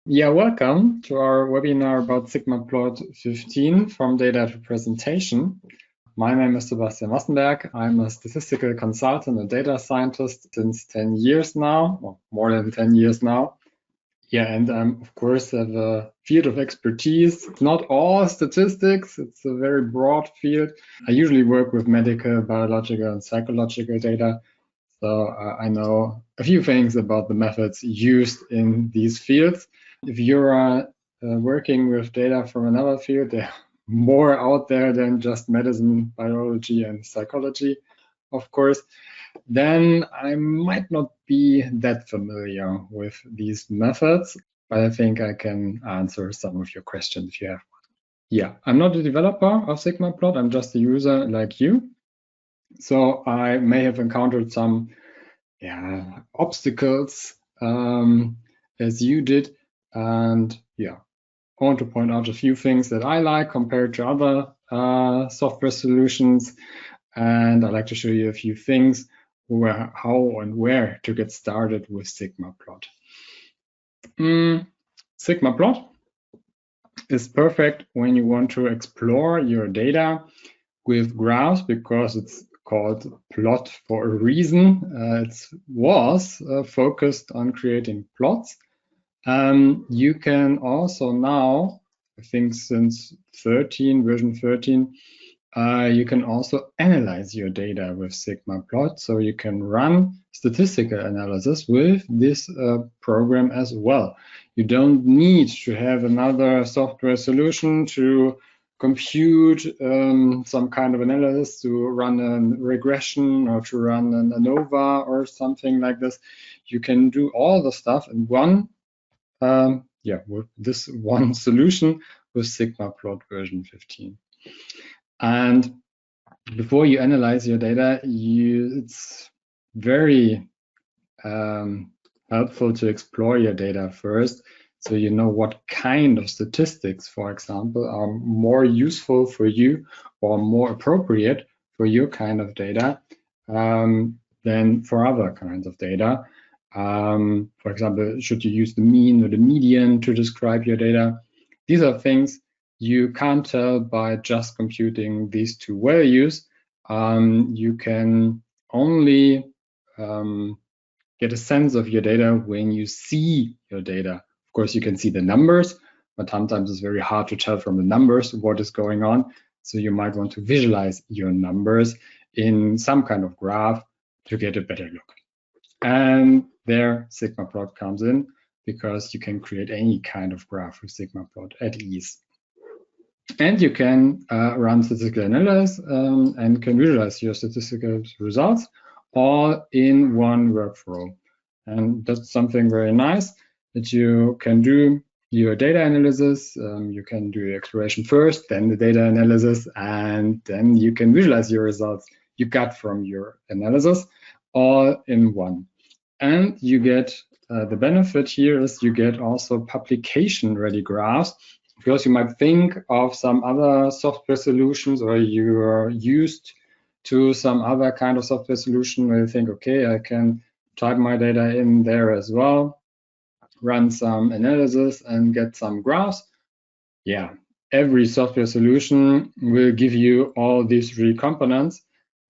Yeah, welcome to our webinar about SigmaPlot 15 from data to presentation. My name is Sebastian Massenberg. I'm a statistical consultant and data scientist since 10 years now, or more than 10 years now. Yeah, and of course have a field of expertise. It's not all statistics, it's a very broad field. I usually work with medical, biological, and psychological data. So I know a few things about the methods used in these fields. If you're working with data from another field, there are more out there than just medicine, biology, and psychology, of course. Then I might not be that familiar with these methods, but I think I can answer some of your questions if you have one. Yeah, I'm not a developer of SigmaPlot. I'm just a user like you. So I may have encountered some obstacles as you did. And yeah, I want to point out a few things that I like compared to other software solutions. And I'd like to show you a few things how and where to get started with SigmaPlot. SigmaPlot is perfect when you want to explore your data with graphs because it's called plot for a reason. It was focused on creating plots. You can also now, I think since version 13, you can also analyze your data with SigmaPlot. So you can run statistical analysis with this program as well. You don't need to have another software solution to compute some kind of analysis, to run a regression or to run an ANOVA or something like this. You can do all the stuff in one with this one solution with SigmaPlot version 15. And before you analyze your data, it's very helpful to explore your data first, so you know what kind of statistics, for example, are more useful for you or more appropriate for your kind of data than for other kinds of data. For example, should you use the mean or the median to describe your data? These are things you can't tell by just computing these two values. You can only get a sense of your data when you see your data. Of course, you can see the numbers, but sometimes it's very hard to tell from the numbers what is going on. So you might want to visualize your numbers in some kind of graph to get a better look. And there SigmaPlot comes in because you can create any kind of graph with SigmaPlot at ease. And you can run statistical analysis and can visualize your statistical results all in one workflow. And that's something very nice that you can do your data analysis. You can do your exploration first, then the data analysis, and then you can visualize your results you got from your analysis all in one. And you get the benefit here is you get also publication ready graphs, because you might think of some other software solutions, or you're used to some other kind of software solution where you think, okay, I can type my data in there as well, run some analysis and get some graphs. Yeah, every software solution will give you all these three components,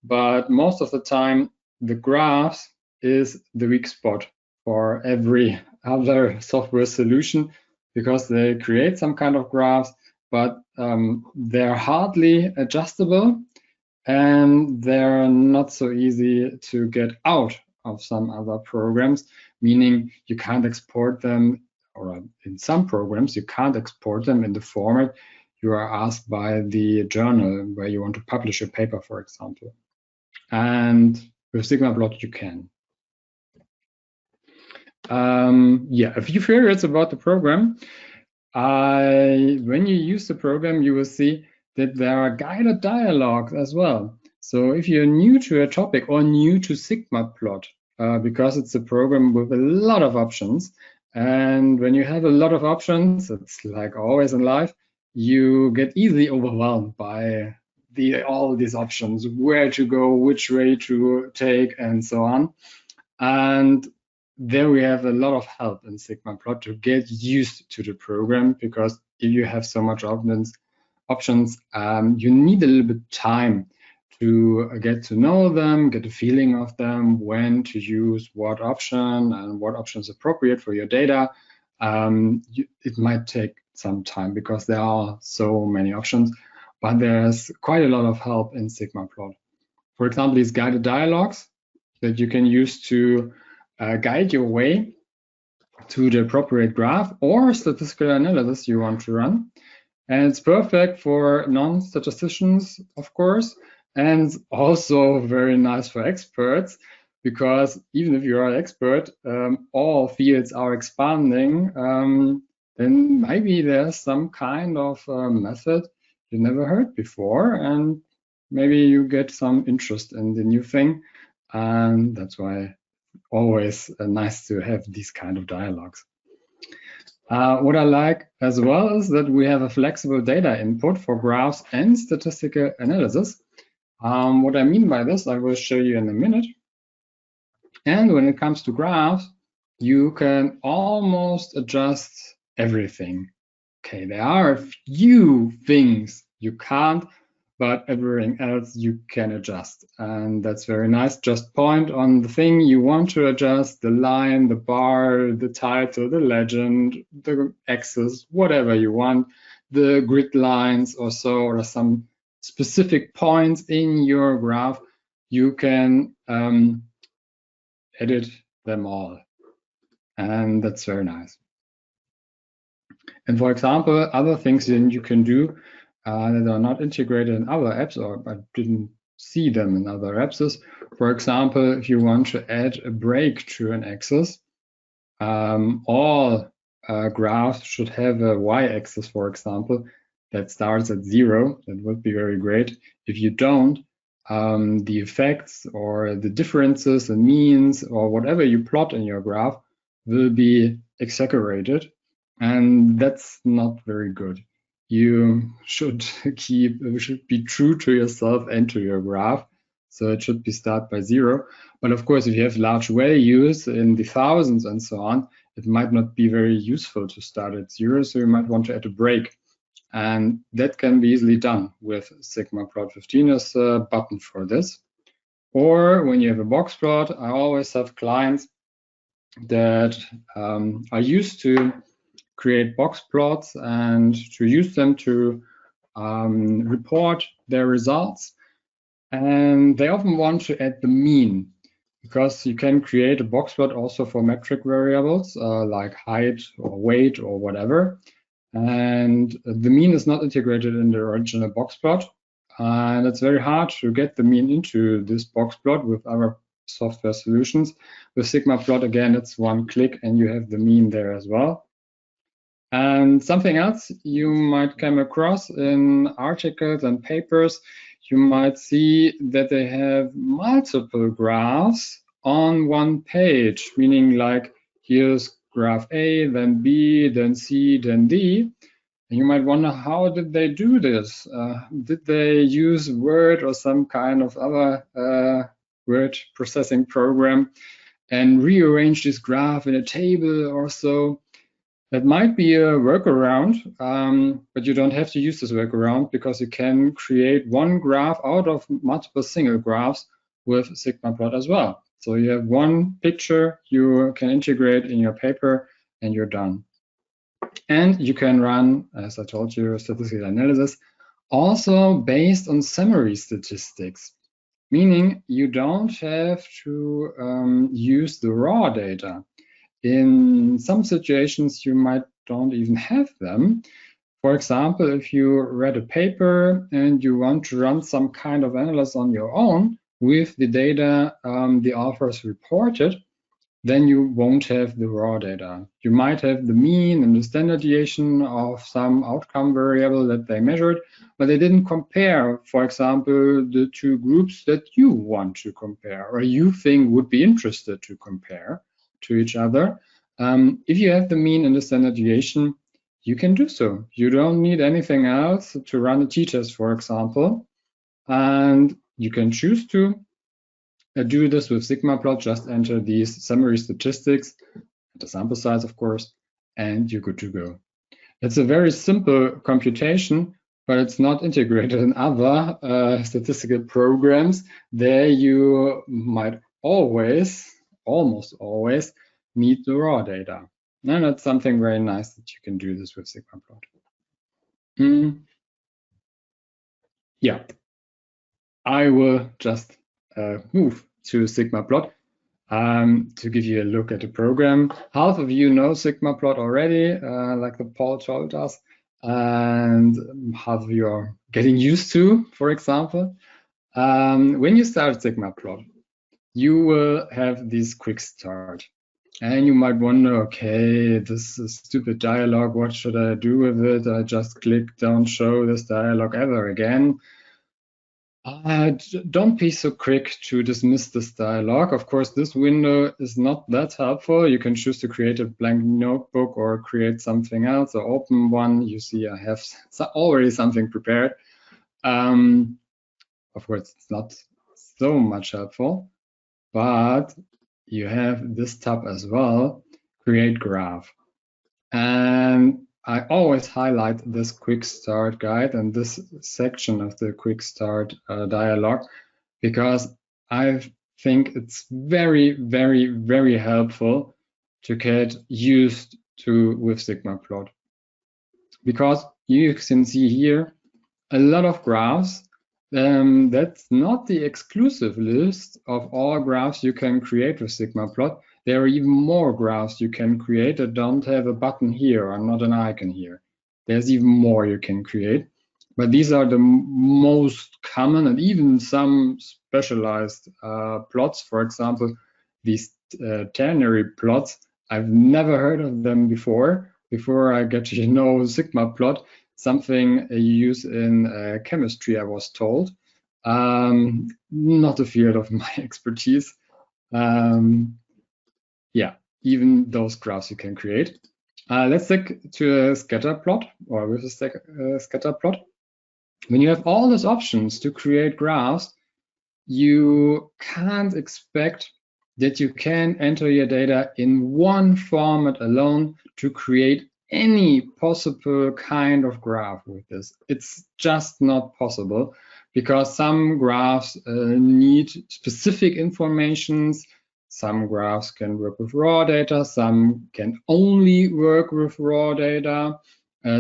but most of the time the graphs is the weak spot for every other software solution, because they create some kind of graphs, but they're hardly adjustable and they're not so easy to get out of some other programs, meaning you can't export them, or in some programs, you can't export them in the format you are asked by the journal where you want to publish a paper, for example. And with SigmaPlot, you can. A few favorites about the program. When you use the program, you will see that there are guided dialogues as well. So if you're new to a topic or new to SigmaPlot, because it's a program with a lot of options, and when you have a lot of options, it's like always in life, you get easily overwhelmed by all these options, where to go, which way to take, and so on. And there we have a lot of help in SigmaPlot to get used to the program, because if you have so much options, you need a little bit time to get to know them, get a feeling of them, when to use what option and what option is appropriate for your data. It might take some time because there are so many options, but there's quite a lot of help in SigmaPlot. For example, these guided dialogues that you can use to guide your way to the appropriate graph or statistical analysis you want to run. And it's perfect for non-statisticians, of course, and also very nice for experts, because even if you're an expert, all fields are expanding, then maybe there's some kind of method you never heard before, and maybe you get some interest in the new thing. And that's why always nice to have these kind of dialogues. What I like as well is that we have a flexible data input for graphs and statistical analysis. What I mean by this, I will show you in a minute. And when it comes to graphs, you can almost adjust everything. Okay, there are a few things you can't, but everything else you can adjust. And that's very nice. Just point on the thing you want to adjust, the line, the bar, the title, the legend, the axis, whatever you want, the grid lines or so, or some specific points in your graph, you can edit them all. And that's very nice. And for example, other things that you can do that are not integrated in other apps, or I didn't see them in other apps, is, for example, if you want to add a break to an axis, all graphs should have a y-axis, for example, that starts at 0. That would be very great. If you don't, the effects or the differences, the means, or whatever you plot in your graph will be exaggerated, and that's not very good. You should be true to yourself and to your graph. So it should be start by 0. But of course, if you have large values in the thousands and so on, it might not be very useful to start at 0. So you might want to add a break. And that can be easily done with SigmaPlot 15 as a button for this. Or when you have a box plot, I always have clients that are used to create box plots and to use them to report their results. And they often want to add the mean, because you can create a box plot also for metric variables like height or weight or whatever. And the mean is not integrated in the original box plot. And it's very hard to get the mean into this box plot with other software solutions. With SigmaPlot, again, it's one click and you have the mean there as well. And something else you might come across in articles and papers, you might see that they have multiple graphs on one page, meaning like here's graph A, then B, then C, then D. And you might wonder, how did they do this? Did they use Word or some kind of other word processing program and rearrange this graph in a table or so? That might be a workaround, but you don't have to use this workaround, because you can create one graph out of multiple single graphs with SigmaPlot as well. So you have one picture you can integrate in your paper and you're done. And you can run, as I told you, statistical analysis also based on summary statistics, meaning you don't have to use the raw data. In some situations, you might don't even have them. For example, if you read a paper and you want to run some kind of analysis on your own with the data the authors reported, then you won't have the raw data. You might have the mean and the standard deviation of some outcome variable that they measured, but they didn't compare, for example, the two groups that you want to compare or you think would be interested to compare to each other. If you have the mean and the standard deviation, you can do so. You don't need anything else to run a t-test, for example, and you can choose to do this with SigmaPlot. Just enter these summary statistics, the sample size, of course, and you're good to go. It's a very simple computation, but it's not integrated in other statistical programs. There you might always, almost always, need the raw data. And that's something very nice that you can do this with SigmaPlot. Yeah, I will just move to SigmaPlot to give you a look at the program. Half of you know SigmaPlot already, like the Paul told us, and half of you are getting used to, for example. When you start SigmaPlot, you will have this quick start. And you might wonder, okay, this is stupid dialog. What should I do with it? I just click, don't show this dialog ever again. Don't be so quick to dismiss this dialog. Of course, this window is not that helpful. You can choose to create a blank notebook or create something else or open one. You see, I have already something prepared. Of course, it's not so much helpful, but you have this tab as well, create graph. And I always highlight this quick start guide and this section of the quick start dialog, because I think it's very, very, very helpful to get used to with SigmaPlot. Because you can see here a lot of graphs. That's not the exclusive list of all graphs you can create with SigmaPlot. There are even more graphs you can create that don't have a button here or not an icon here. There's even more you can create. But these are the most common and even some specialized plots. For example, these ternary plots, I've never heard of them before I get to know SigmaPlot. Something you use in chemistry, I was told. Not a field of my expertise. Yeah, even those graphs you can create. Let's stick to a scatter plot or with a scatter plot. When you have all these options to create graphs, you can't expect that you can enter your data in one format alone to create any possible kind of graph with this. It's just not possible, because some graphs need specific informations. Some graphs can work with raw data, some can only work with raw data,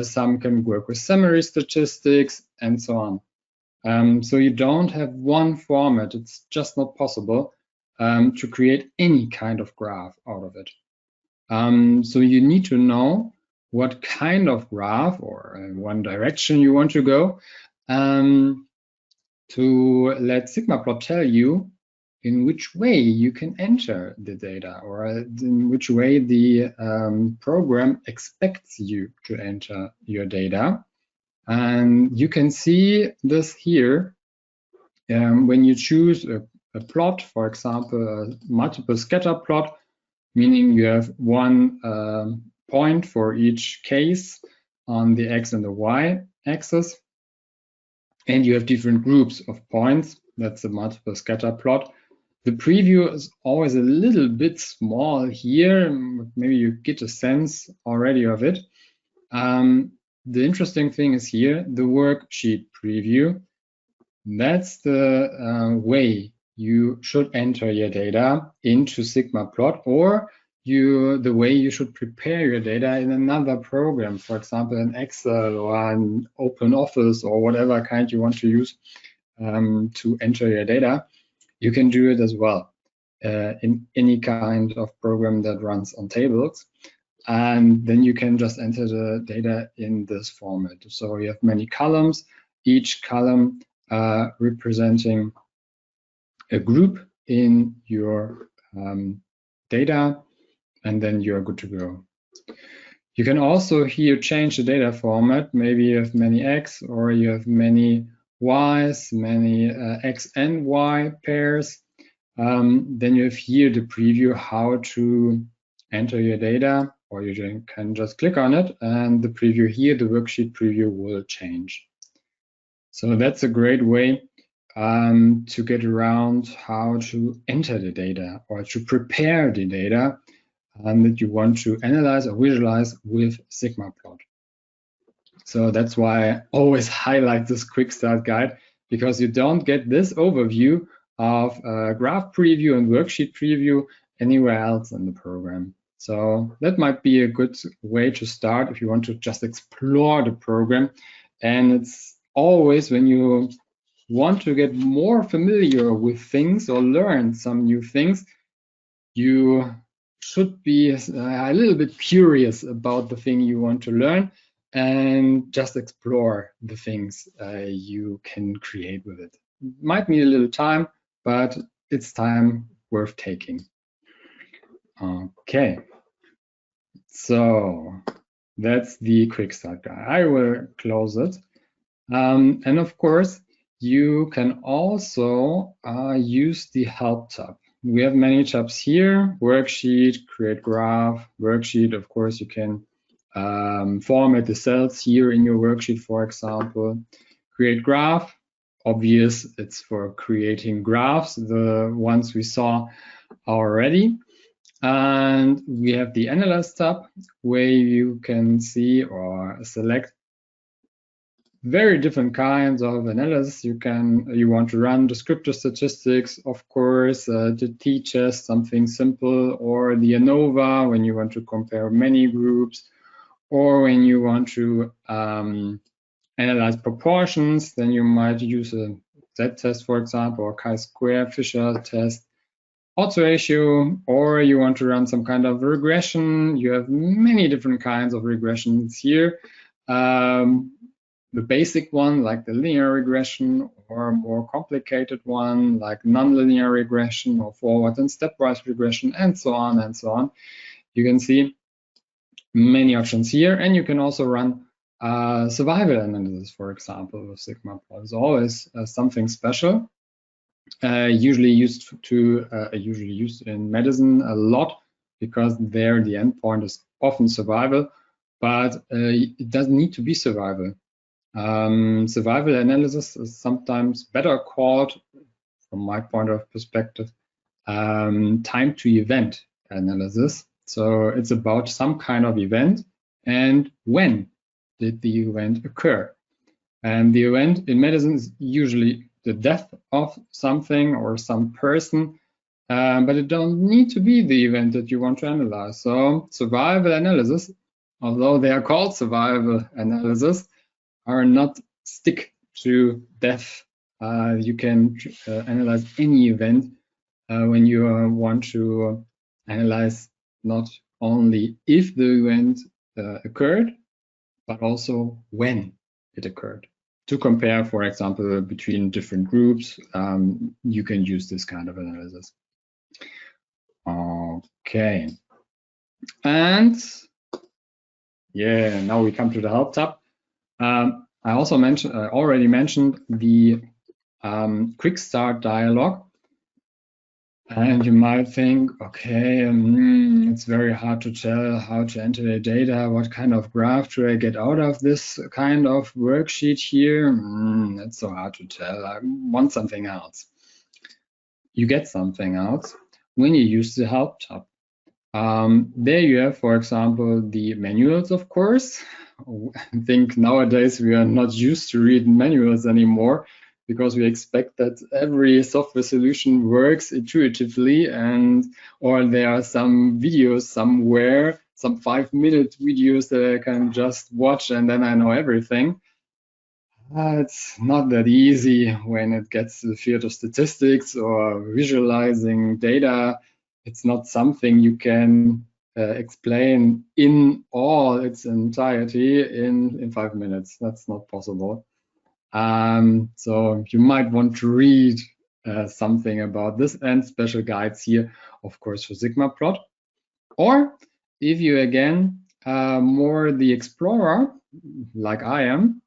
some can work with summary statistics, and so on. So you don't have one format. It's just not possible to create any kind of graph out of it. So you need to know what kind of graph or one direction you want to go to let SigmaPlot tell you in which way you can enter the data, or in which way the program expects you to enter your data. And you can see this here when you choose a plot, for example, a multiple scatter plot, meaning you have one point for each case on the X and the Y axis, and you have different groups of points. That's a multiple scatter plot. The preview is always a little bit small here. Maybe you get a sense already of it. The interesting thing is here, the worksheet preview. That's the way you should enter your data into SigmaPlot, or the way you should prepare your data in another program, for example, in Excel or an OpenOffice or whatever kind you want to use to enter your data. You can do it as well in any kind of program that runs on tables. And then you can just enter the data in this format. So you have many columns, each column representing a group in your data, and then you're good to go. You can also here change the data format. Maybe you have many X or you have many Ys, many X and Y pairs. Then you have here the preview how to enter your data, or you can just click on it and the preview here, the worksheet preview, will change. So that's a great way to get around how to enter the data or to prepare the data that you want to analyze or visualize with SigmaPlot. So that's why I always highlight this quick start guide, because you don't get this overview of graph preview and worksheet preview anywhere else in the program. So that might be a good way to start if you want to just explore the program. And it's always when you want to get more familiar with things or learn some new things, you should be a little bit curious about the thing you want to learn and just explore the things you can create with it. Might need a little time, but it's time worth taking. Okay, so that's the quick start guide. I will close it. And of course, you can also use the help tab. We have many tabs here: worksheet, create graph, worksheet. Of course, you can format the cells here in your worksheet, for example. Create graph, obvious, it's for creating graphs, the ones we saw already. And we have the Analyze tab, where you can see or select very different kinds of analysis. You want to run descriptive statistics, of course, the t-test, something simple, or the ANOVA when you want to compare many groups, or when you want to analyze proportions, then you might use a z-test, for example, or chi-square Fisher test, odds ratio, or you want to run some kind of regression. You have many different kinds of regressions here. The basic one, like the linear regression, or a more complicated one, like nonlinear regression or forward and stepwise regression, and so on and so on. You can see many options here, and you can also run survival analysis, for example, with SigmaPlot. It's always something special. Usually used in medicine a lot, because there the endpoint is often survival, but it doesn't need to be survival. Survival analysis is sometimes better called, from my point of perspective, time to event analysis. So it's about some kind of event and when did the event occur. And the event in medicine is usually the death of something or some person, but it don't need to be the event that you want to analyze. So survival analysis, although they are called survival analysis, are not stick to death. You can analyze any event when you want to analyze not only if the event occurred, but also when it occurred. To compare, for example, between different groups, you can use this kind of analysis. Okay. And yeah, now we come to the help tab. I also already mentioned the quick start dialog. And you might think, okay, it's very hard to tell how to enter the data. What kind of graph do I get out of this kind of worksheet here? It's so hard to tell. I want something else. You get something else when you use the help tab. There you have, for example, the manuals, of course. I think nowadays we are not used to read manuals anymore, because we expect that every software solution works intuitively, or there are some videos somewhere, some 5-minute videos that I can just watch and then I know everything. It's not that easy when it gets to the field of statistics or visualizing data. It's not something you can explain in all its entirety in 5 minutes. That's not possible. So you might want to read something about this, and special guides here, of course, for SigmaPlot. Or if you, again, more the explorer, like I am,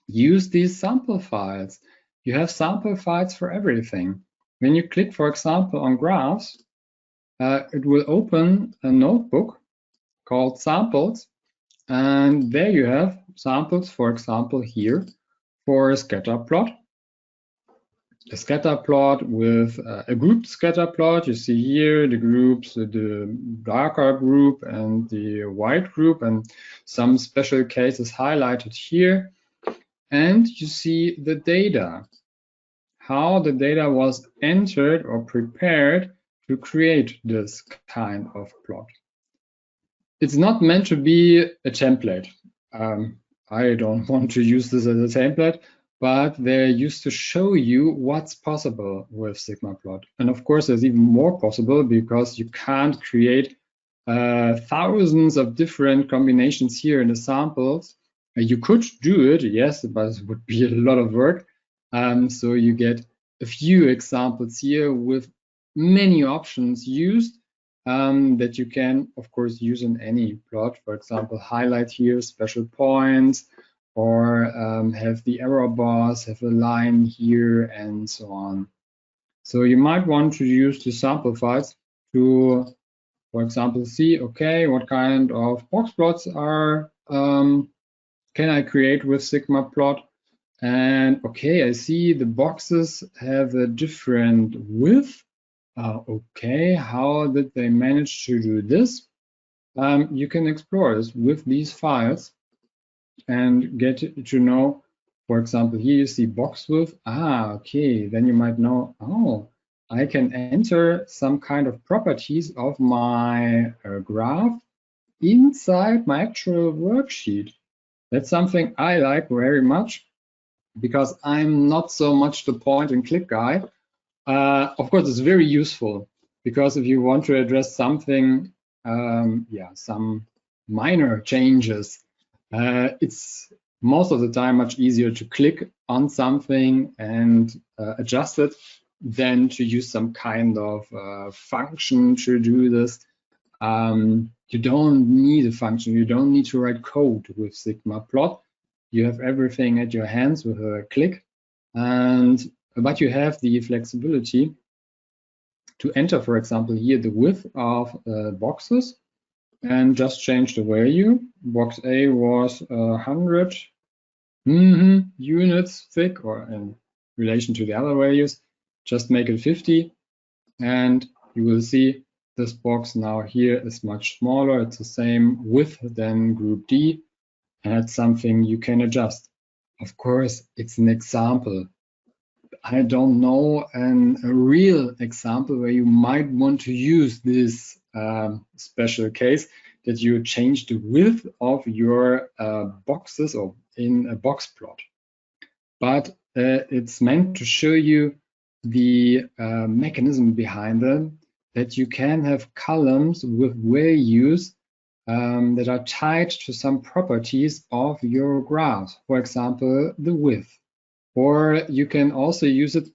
use these sample files. You have sample files for everything. When you click, for example, on graphs, it will open a notebook called samples. And there you have samples, for example, here for a scatter plot. a scatter plot with a grouped scatter plot. You see here the groups, the darker group and the white group, and some special cases highlighted here. And you see the data, how the data was entered or prepared to create this kind of plot. It's not meant to be a template. I don't want to use this as a template, but they're used to show you what's possible with SigmaPlot. And of course, there's even more possible because you can't create thousands of different combinations here in the samples. You could do it, yes, but it would be a lot of work. So you get a few examples here with many options used that you can, of course, use in any plot. For example, highlight here special points, or have the error bars, have a line here, and so on. So you might want to use the sample files to, for example, see, okay, what kind of box plots are can I create with SigmaPlot? And okay, I see the boxes have a different width. Okay, how did they manage to do this? You can explore this with these files and get to know, for example, here you see box width. Okay, then you might know, oh, I can enter some kind of properties of my graph inside my actual worksheet. That's something I like very much because I'm not so much the point and click guy. Of course, it's very useful because if you want to address something, some minor changes, it's most of the time much easier to click on something and adjust it than to use some kind of function to do this. You don't need a function. You don't need to write code with SigmaPlot. You have everything at your hands with a click, but you have the flexibility to enter, for example, here the width of boxes and just change the value. Box A was 100 units thick, or in relation to the other values, just make it 50. And you will see this box now here is much smaller. It's the same width than group D, and that's something you can adjust. Of course, it's an example. I don't know a real example where you might want to use this special case that you change the width of your boxes or in a box plot. But it's meant to show you the mechanism behind them, that you can have columns with values that are tied to some properties of your graph, for example, the width. Or you can also use it,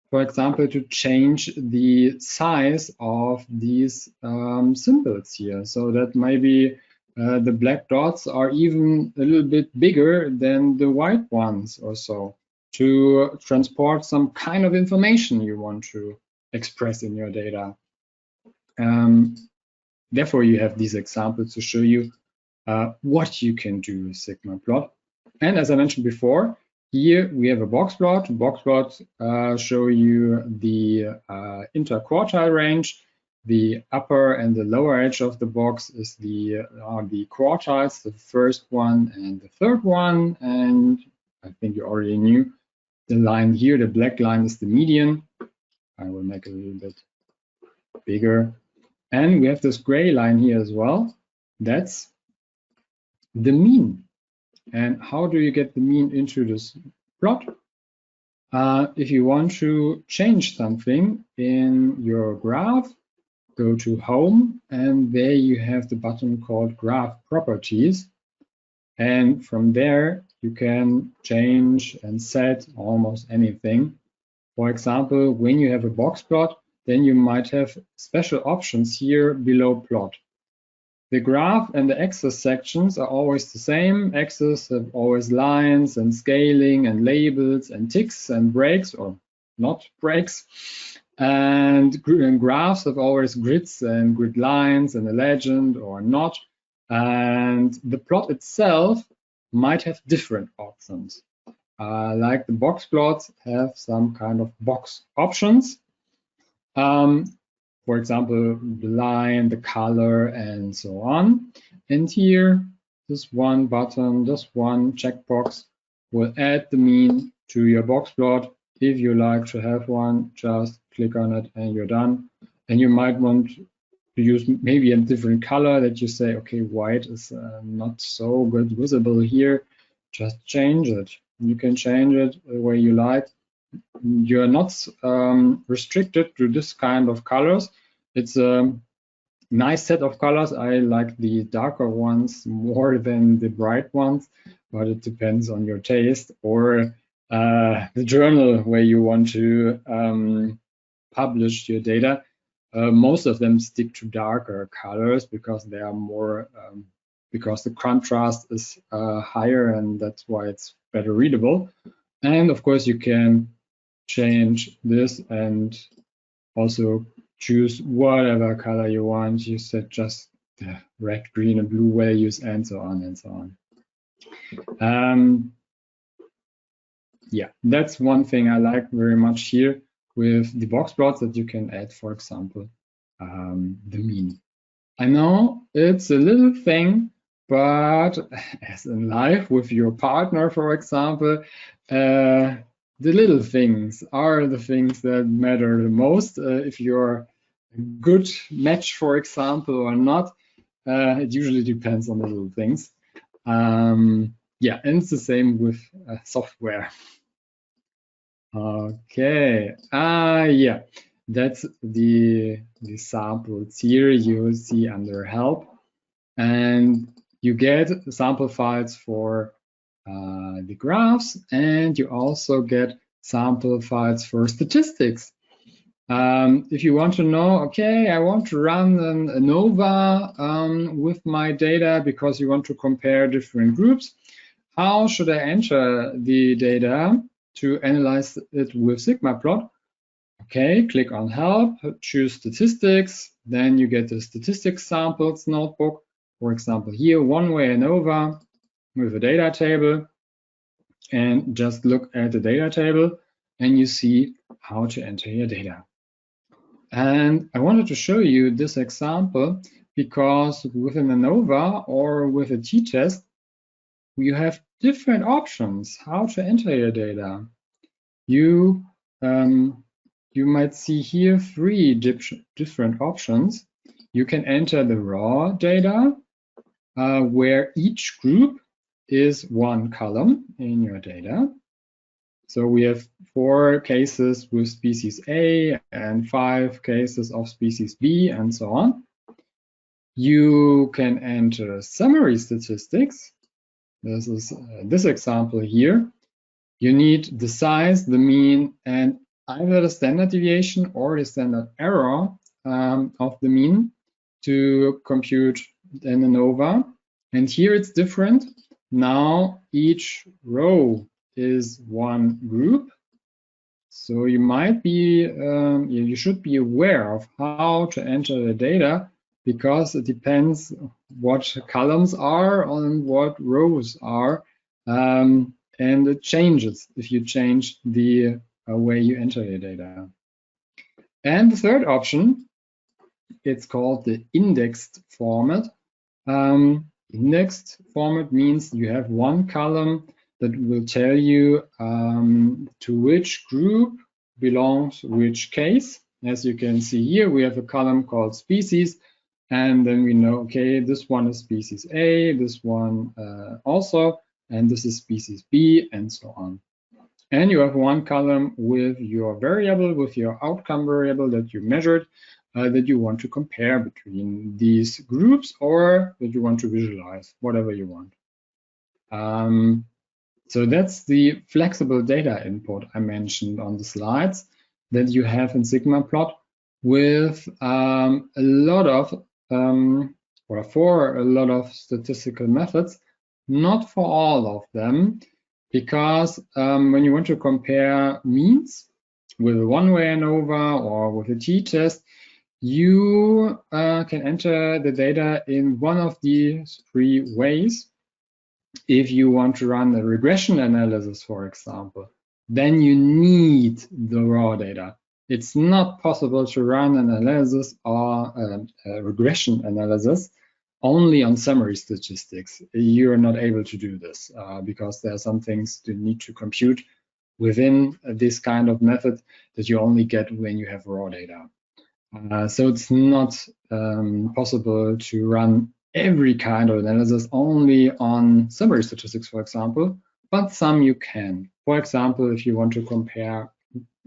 for example, to change the size of these symbols here. So that maybe the black dots are even a little bit bigger than the white ones or so, to transport some kind of information you want to express in your data. Therefore, you have these examples to show you what you can do with SigmaPlot. And as I mentioned before, here we have a box plot. Box plots show you the interquartile range. The upper and the lower edge of the box is the quartiles, the first one and the third one. And I think you already knew the line here, the black line, is the median. I will make it a little bit bigger. And we have this gray line here as well. That's the mean. And how do you get the mean into this plot? If you want to change something in your graph, go to Home, and there you have the button called Graph Properties. And from there, you can change and set almost anything. For example, when you have a box plot, then you might have special options here below plot. The graph and the axis sections are always the same. Axis have always lines and scaling and labels and ticks and breaks, or not breaks. And graphs have always grids and grid lines and a legend or not. And the plot itself might have different options. like the box plots have some kind of box options. For example, the line, the color, and so on. And here, this one button, this one checkbox will add the mean to your box plot. If you like to have one, just click on it and you're done. And you might want to use maybe a different color that you say, okay, white is not so good visible here. Just change it. You can change it the way you like. You're not restricted to this kind of colors. It's a nice set of colors. I like the darker ones more than the bright ones, but it depends on your taste or the journal where you want to publish your data. Most of them stick to darker colors because they are more, because the contrast is higher, and that's why it's better readable. And of course, you can change this and also choose whatever color you want. You set just the red, green, and blue values, and so on and so on. Yeah, that's one thing I like very much here with the box plots, that you can add, for example, the mean. I know it's a little thing, but as in life with your partner, for example, the little things are the things that matter the most. If you're a good match, for example, or not, it usually depends on the little things. Yeah, and it's the same with software. Okay, yeah, that's the samples here you see under help, and you get sample files for the graphs, and you also get sample files for statistics. If you want to know, okay, I want to run an ANOVA with my data because you want to compare different groups, how should I enter the data to analyze it with SigmaPlot? Okay, click on Help, choose Statistics, then you get the Statistics Samples notebook. For example, here, one-way ANOVA with a data table, and just look at the data table and you see how to enter your data. And I wanted to show you this example because with an ANOVA or with a t-test, you have different options how to enter your data. You might see here 3 different options. You can enter the raw data, where each group is one column in your data. So we have 4 cases with species A and 5 cases of species B, and so on. You can enter summary statistics. This is this example here. You need the size, the mean, and either the standard deviation or the standard error of the mean to compute an ANOVA. And here it's different. Now each row is one group. So you might be, you should be aware of how to enter the data, because it depends what columns are and what rows are. And it changes if you change the way you enter your data. And the third option, it's called the indexed format. Indexed format means you have one column that will tell you to which group belongs which case. As you can see here, we have a column called species, and then we know, okay, this one is species A, this one also, and this is species B, and so on. And you have one column with your variable, with your outcome variable that you measured, that you want to compare between these groups, or that you want to visualize, whatever you want. So that's the flexible data input I mentioned on the slides that you have in SigmaPlot with a lot of, or for a lot of statistical methods, not for all of them, because when you want to compare means with a one-way ANOVA or with a t-test, you can enter the data in one of these 3 ways. If you want to run a regression analysis, for example, then you need the raw data. It's not possible to run an analysis or a regression analysis only on summary statistics. You're not able to do this because there are some things you need to compute within this kind of method that you only get when you have raw data. So it's not possible to run every kind of analysis only on summary statistics, for example, but some you can. For example, if you want to compare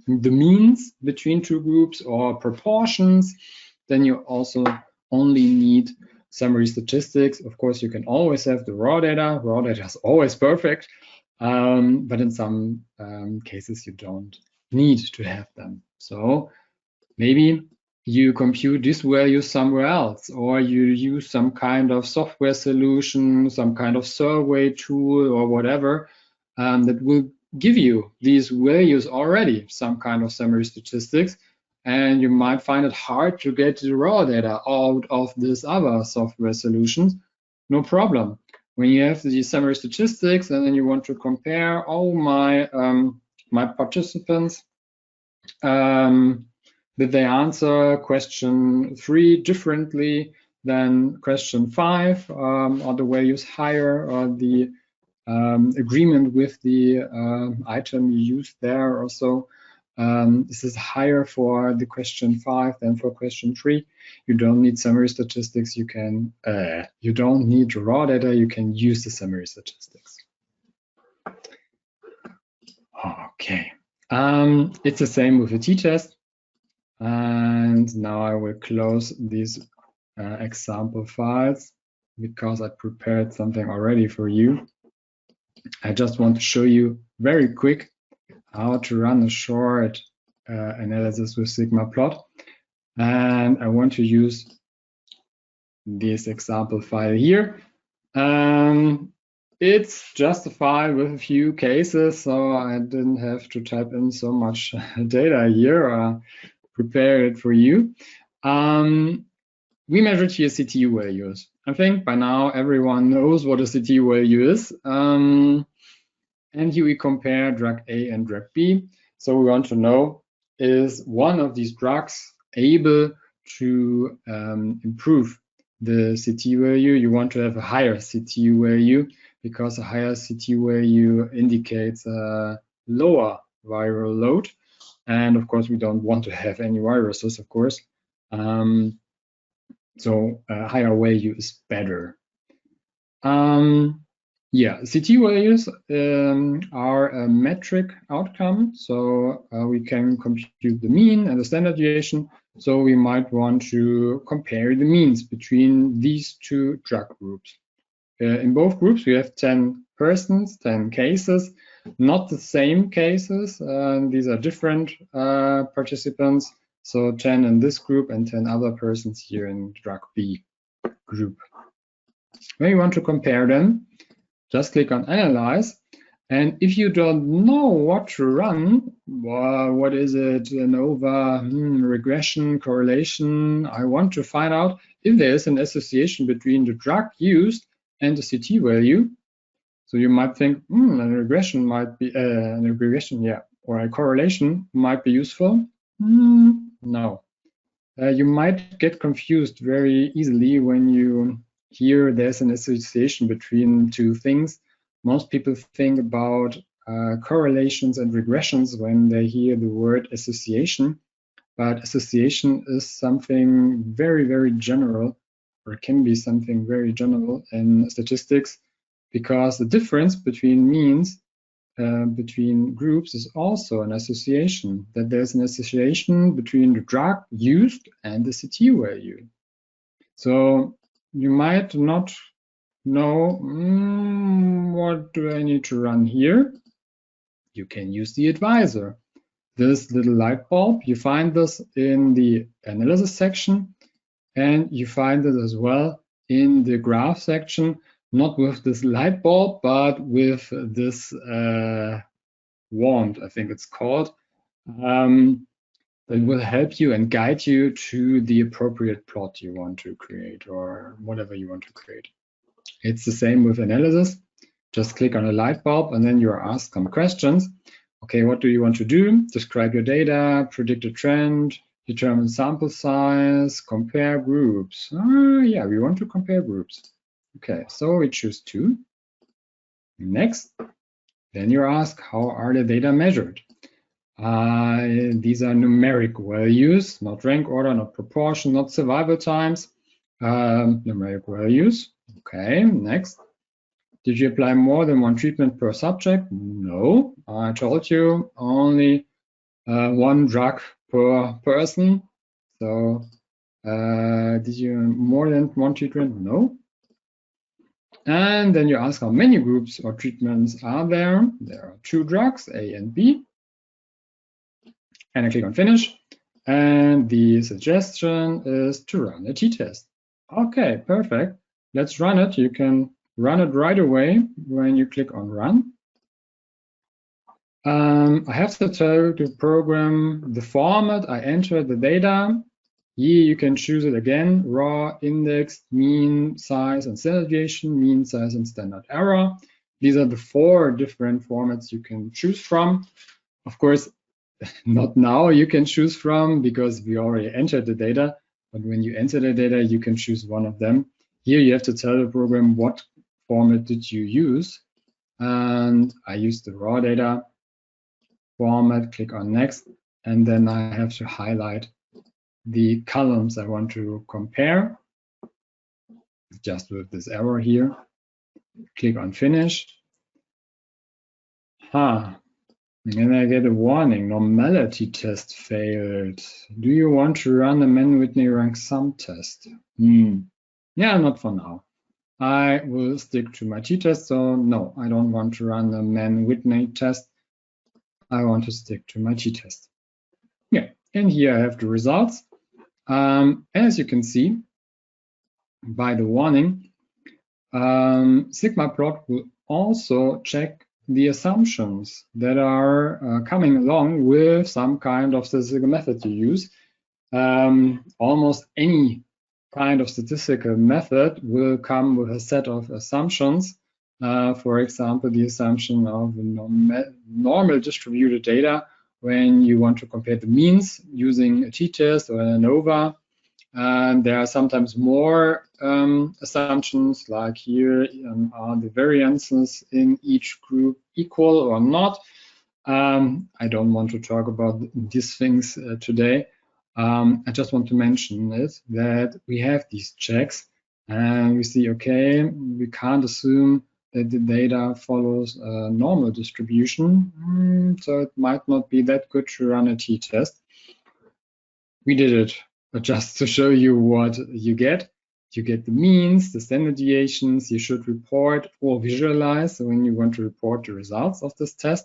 the means between two groups or proportions, then you also only need summary statistics. Of course, you can always have the raw data. Raw data is always perfect, but in some cases you don't need to have them. So maybe you compute this value somewhere else, or you use some kind of software solution, some kind of survey tool or whatever that will give you these values already, some kind of summary statistics, and you might find it hard to get the raw data out of this other software solutions. No problem. When you have the summary statistics and then you want to compare all my participants, did they answer question 3 differently than question 5? Are the values higher, or the agreement with the item you used there or so? This is higher for the question 5 than for question 3. You don't need summary statistics. You can. You don't need raw data. You can use the summary statistics. Okay. It's the same with the t-test. And now I will close these example files because I prepared something already for you. I just want to show you very quick how to run a short analysis with SigmaPlot. And I want to use this example file here. It's just a file with a few cases, so I didn't have to type in so much data here. Prepare it for you. We measured here CTU values. I think by now everyone knows what a CTU value is. And here we compare drug A and drug B. So we want to know, is one of these drugs able to improve the CTU value? You want to have a higher CTU value because a higher CTU value indicates a lower viral load. And of course, we don't want to have any viruses, of course. So a higher value is better. Yeah, CT values are a metric outcome. So we can compute the mean and the standard deviation. So we might want to compare the means between these two drug groups. In both groups, we have 10 persons, 10 cases, not the same cases. These are different participants. So 10 in this group and 10 other persons here in drug B group. When you want to compare them, just click on Analyze. And if you don't know what to run, what is it, ANOVA, regression, correlation, I want to find out if there is an association between the drug used and the CT value. So you might think, a regression might be, or a correlation might be useful. No. You might get confused very easily when you hear there's an association between two things. Most people think about correlations and regressions when they hear the word association, but association is something very, very general, or can be something very general in statistics, because the difference between means between groups is also an association, that there's an association between the drug used and the CT value. So you might not know, what do I need to run here? You can use the advisor. This little light bulb, you find this in the analysis section, and you find it as well in the graph section, not with this light bulb, but with this wand, I think it's called, that will help you and guide you to the appropriate plot you want to create or whatever you want to create. It's the same with analysis. Just click on a light bulb and then you're asked some questions. Okay, what do you want to do? Describe your data, predict a trend, determine sample size, compare groups. Yeah, we want to compare groups. Okay, so we choose 2. Next, then you're asked, how are the data measured? These are numeric values, not rank order, not proportion, not survival times. Numeric values. Okay, next. Did you apply more than one treatment per subject? No, I told you only 1 drug per person. So did you more than 1 treatment? No. And then you ask how many groups or treatments are there. There are 2 drugs, A and B. And I click on finish. And the suggestion is to run a t-test. Okay, perfect. Let's run it. You can run it right away when you click on run. I have to tell the program the format I entered the data. Here you can choose it again, raw, indexed, mean, size, and standard deviation, mean, size, and standard error. These are the 4 different formats you can choose from. Of course, not now you can choose from because we already entered the data, but when you enter the data, you can choose one of them. Here you have to tell the program what format did you use. And I used the raw data format, click on next, and then I have to highlight the columns I want to compare, just with this arrow here. Click on finish. And I get a warning, normality test failed. Do you want to run a Mann-Whitney rank sum test? Yeah, not for now. I will stick to my t-test, so no, I don't want to run a Mann-Whitney test. I want to stick to my t-test. Yeah, and here I have the results. As you can see, by the warning, SigmaPlot will also check the assumptions that are coming along with some kind of statistical method you use. Almost any kind of statistical method will come with a set of assumptions. For example, the assumption of normal distributed data when you want to compare the means using a t-test or an ANOVA. And there are sometimes more assumptions, like here are the variances in each group equal or not. I don't want to talk about these things today. I just want to mention it that we have these checks and we see, okay, we can't assume that the data follows a normal distribution. So it might not be that good to run a t-test. We did it just to show you what you get. You get the means, the standard deviations. You should report or visualize when you want to report the results of this test.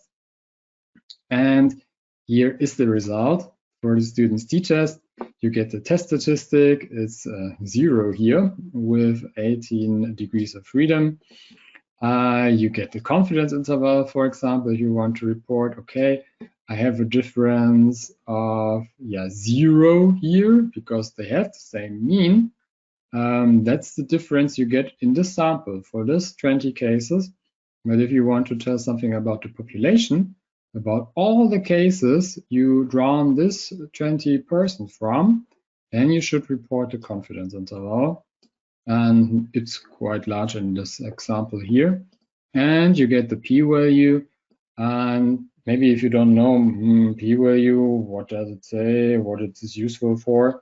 And here is the result for the student's t-test. You get the test statistic. It's 0 here with 18 degrees of freedom. You get the confidence interval, for example. You want to report, okay, I have a difference of 0 here because they have the same mean. That's the difference you get in this sample for this 20 cases. But if you want to tell something about the population, about all the cases you drawn this 20 persons from, then you should report the confidence interval. And it's quite large in this example here. And you get the p-value. And maybe if you don't know p-value, what does it say, what it is useful for,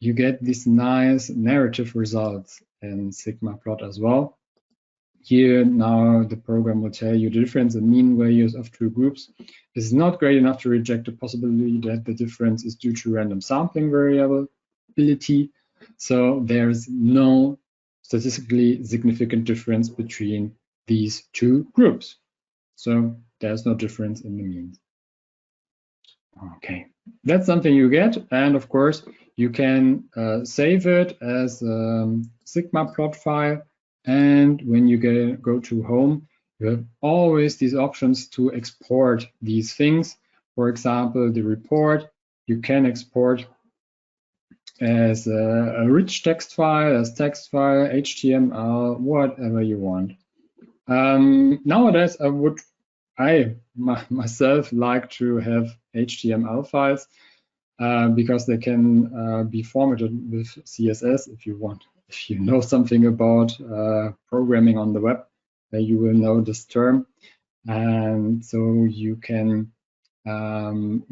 you get these nice narrative results in SigmaPlot as well. Here now the program will tell you the difference in mean values of 2 groups is not great enough to reject the possibility that the difference is due to random sampling variability. So there's no statistically significant difference between these 2 groups. So there's no difference in the means. Okay, that's something you get. And of course, you can save it as a SigmaPlot file. And when you go to home, you have always these options to export these things. For example, the report, you can export as a rich text file, as text file, HTML, whatever you want. Nowadays, I myself like to have HTML files because they can be formatted with CSS. If you know something about programming on the web, you will know this term. And so you can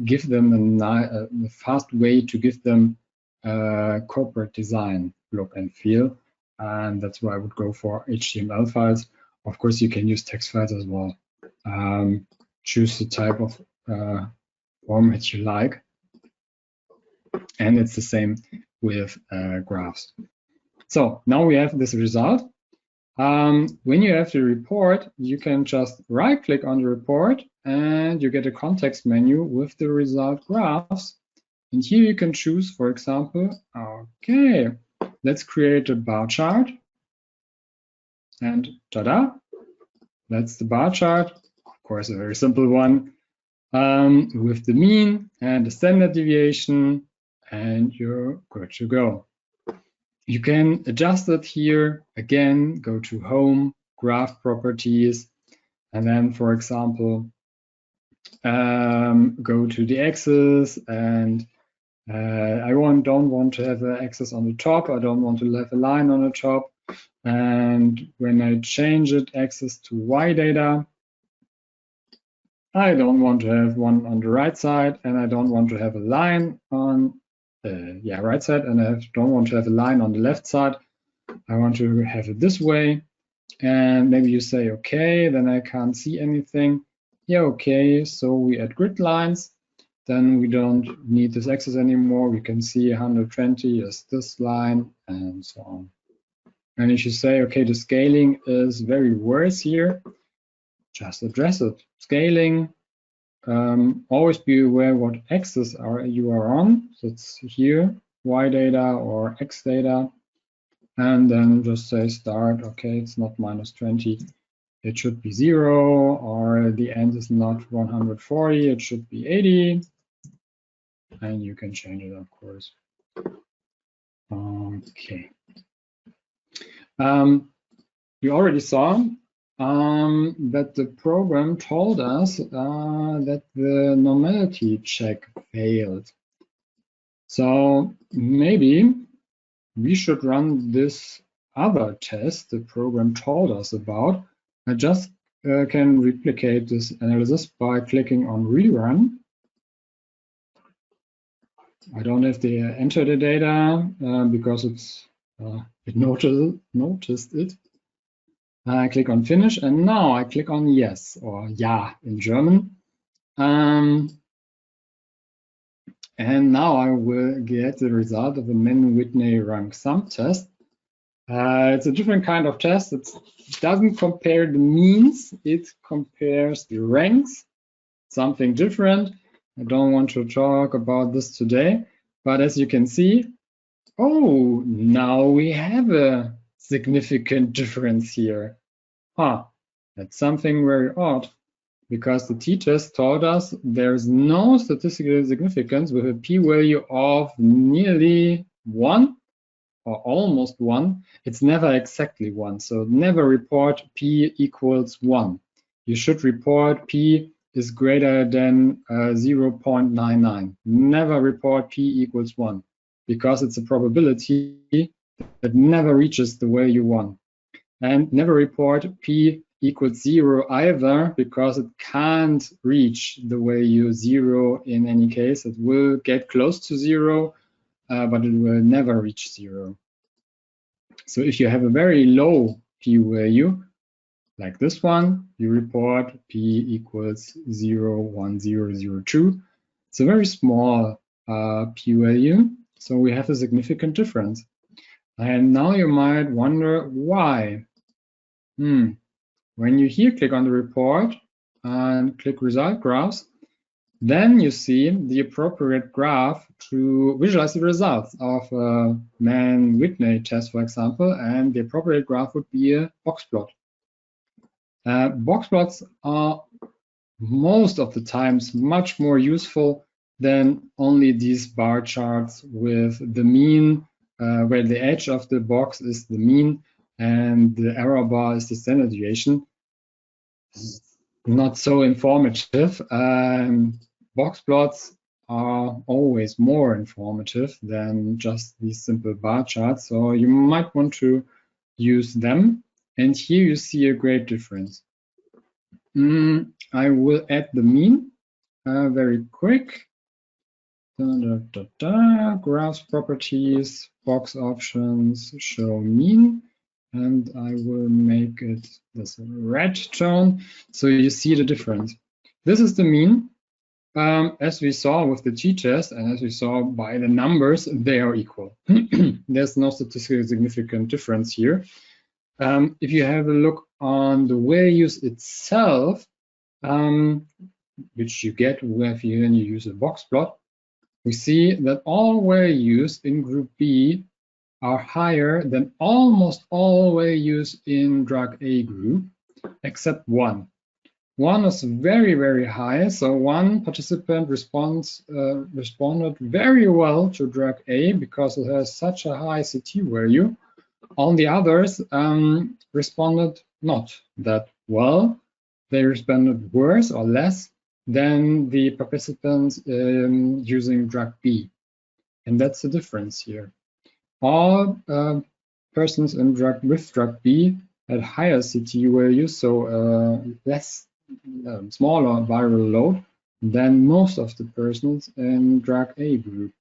give them a fast way to give them corporate design look and feel. And that's why I would go for HTML files. Of course, you can use text files as well. Choose the type of format you like. And it's the same with graphs. So now we have this result. When you have the report, you can just right-click on the report and you get a context menu with the result graphs. And here you can choose, for example, okay, let's create a bar chart. And ta-da, that's the bar chart. Of course, a very simple one with the mean and the standard deviation, and you're good to go. You can adjust it here. Again, go to Home, Graph Properties, and then, for example, go to the axis, and I don't want to have an axis on the top. I don't want to have a line on the top. And when I change it axis to Y data, I don't want to have one on the right side, and I don't want to have a line on right side, and I don't want to have a line on the left side. I want to have it this way. And maybe you say, okay, then I can't see anything. Yeah, okay, so we add grid lines. Then we don't need this axis anymore. We can see 120 is this line and so on. And if you say, okay, the scaling is very worse here, just address it. Scaling, always be aware what axis you are on. So it's here, Y data or X data. And then just say start, okay, it's not -20, it should be 0, or the end is not 140, it should be 80. And you can change it, of course. Okay. We already saw that the program told us that the normality check failed. So maybe we should run this other test the program told us about. I just can replicate this analysis by clicking on rerun. I don't have to enter the data because it noticed it. I click on finish, and now I click on yes, or ja in German. And now I will get the result of a Mann-Whitney rank sum test. It's a different kind of test. It doesn't compare the means, it compares the ranks, something different. I don't want to talk about this today, but as you can see, oh, now we have a significant difference here. That's something very odd, because the t-test told us there's no statistical significance with a p-value of nearly 1 or almost 1. It's never exactly 1, so never report p equals 1. You should report p is greater than 0.99. Never report p equals 1, because it's a probability that never reaches the value 1. And never report p equals 0 either, because it can't reach the value 0 in any case. It will get close to 0, but it will never reach 0. So if you have a very low p-value, like this one, you report p equals 0.1002. It's a very small p-value, so we have a significant difference. And now you might wonder why. When you here click on the report and click result graphs, then you see the appropriate graph to visualize the results of a Mann-Whitney test, for example, and the appropriate graph would be a box plot. Box plots are most of the times much more useful than only these bar charts with the mean, where the edge of the box is the mean and the error bar is the standard deviation. not so informative. Box plots are always more informative than just these simple bar charts, so you might want to use them. And here you see a great difference. I will add the mean very quick. Graphs properties, box options, show mean, and I will make it this red tone so you see the difference. This is the mean. As we saw with the t-test and as we saw by the numbers, they are equal. There's no statistically significant difference here. If you have a look on the values itself, which you get when you use a box plot, we see that all values in group B are higher than almost all values in drug A group, except one. One is very, very high, so one participant responded very well to drug A because it has such a high CT value. All the others responded not that well. They responded worse or less than the participants using drug B. And that's the difference here. All persons in with drug B had higher CT values, so less smaller viral load than most of the persons in drug A group.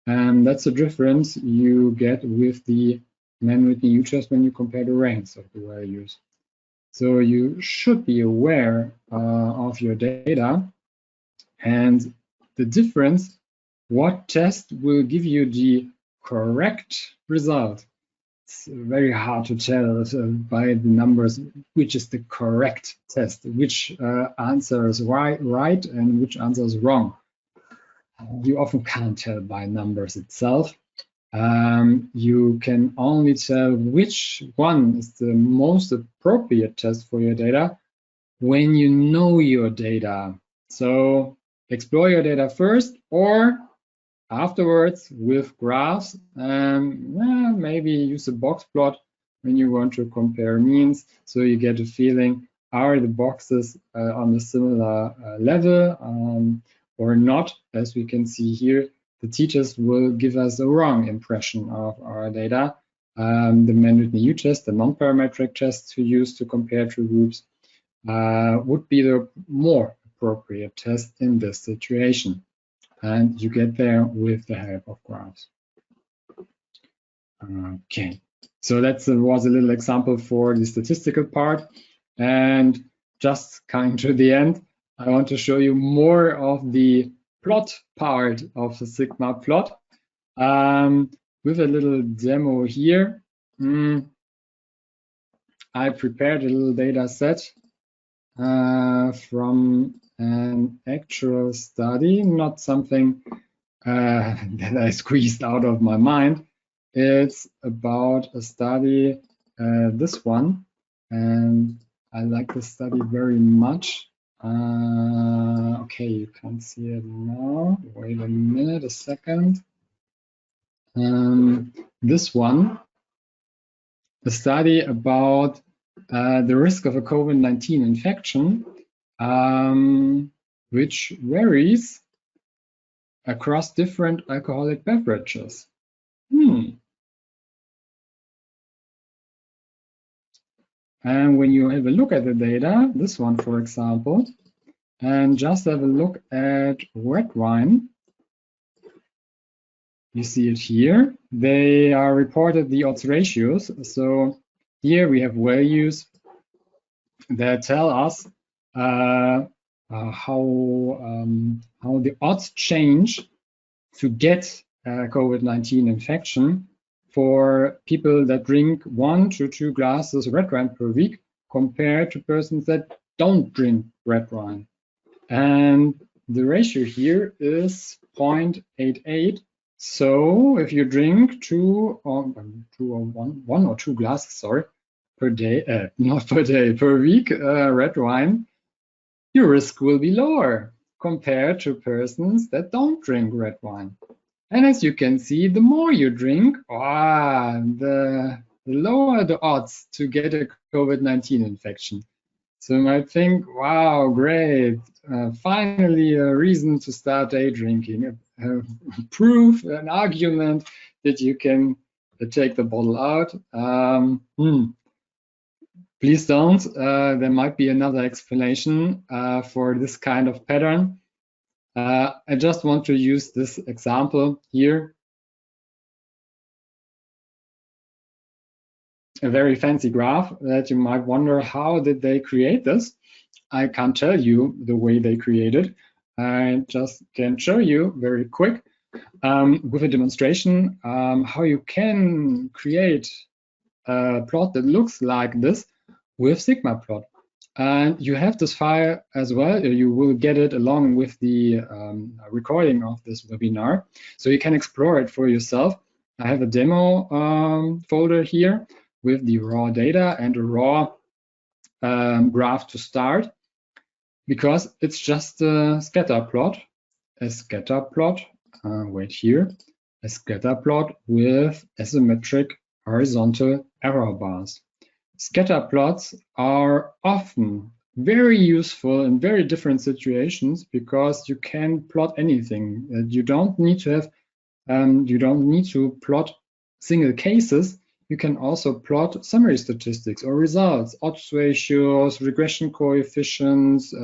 And that's the difference you get with the Mann-Whitney U-test when you compare the ranks of the values. So you should be aware of your data and the difference, what test will give you the correct result. It's very hard to tell by the numbers which is the correct test, which answer is right and which answer is wrong. You often can't tell by numbers itself. You can only tell which one is the most appropriate test for your data when you know your data. So explore your data first or afterwards with graphs, maybe use a box plot when you want to compare means, so you get a feeling, are the boxes on a similar level or not. As we can see here, the t-test will give us a wrong impression of our data. The Mann-Whitney U-test, the non-parametric test to use to compare two groups, would be the more appropriate test in this situation. And you get there with the help of graphs. Okay, so that was a little example for the statistical part. And just coming to the end, I want to show you more of the plot part of the SigmaPlot with a little demo here. I prepared a little data set from an actual study, not something that I squeezed out of my mind. It's about a study, this one, and I like this study very much. Okay, you can't see it now. Wait a minute, a second. This one, a study about the risk of a COVID-19 infection, which varies across different alcoholic beverages. And when you have a look at the data, this one, for example, and just have a look at red wine, you see it here. They are reported the odds ratios. So here we have values that tell us how the odds change to get a COVID-19 infection for people that drink 1 to 2 glasses red wine per week compared to persons that don't drink red wine. And the ratio here is 0.88. So if you drink one or two glasses, sorry, per day, not per day, per week, red wine, your risk will be lower compared to persons that don't drink red wine. And as you can see, the more you drink, the lower the odds to get a COVID-19 infection. So you might think, wow, great, finally a reason to start day drinking, proof, an argument that you can take the bottle out. Please don't. There might be another explanation for this kind of pattern. I just want to use this example here. A very fancy graph that you might wonder, how did they create this? I can't tell you the way they created. I just can show you very quick with a demonstration how you can create a plot that looks like this with SigmaPlot. And you have this file as well. You will get it along with the recording of this webinar, so you can explore it for yourself. I have a demo folder here with the raw data and a raw graph to start, because it's just a scatter plot. A scatter plot, wait here, a scatter plot with asymmetric horizontal error bars. Scatter plots are often very useful in very different situations because you can plot anything. You don't need to have, you don't need to plot single cases. You can also plot summary statistics or results, odds ratios, regression coefficients,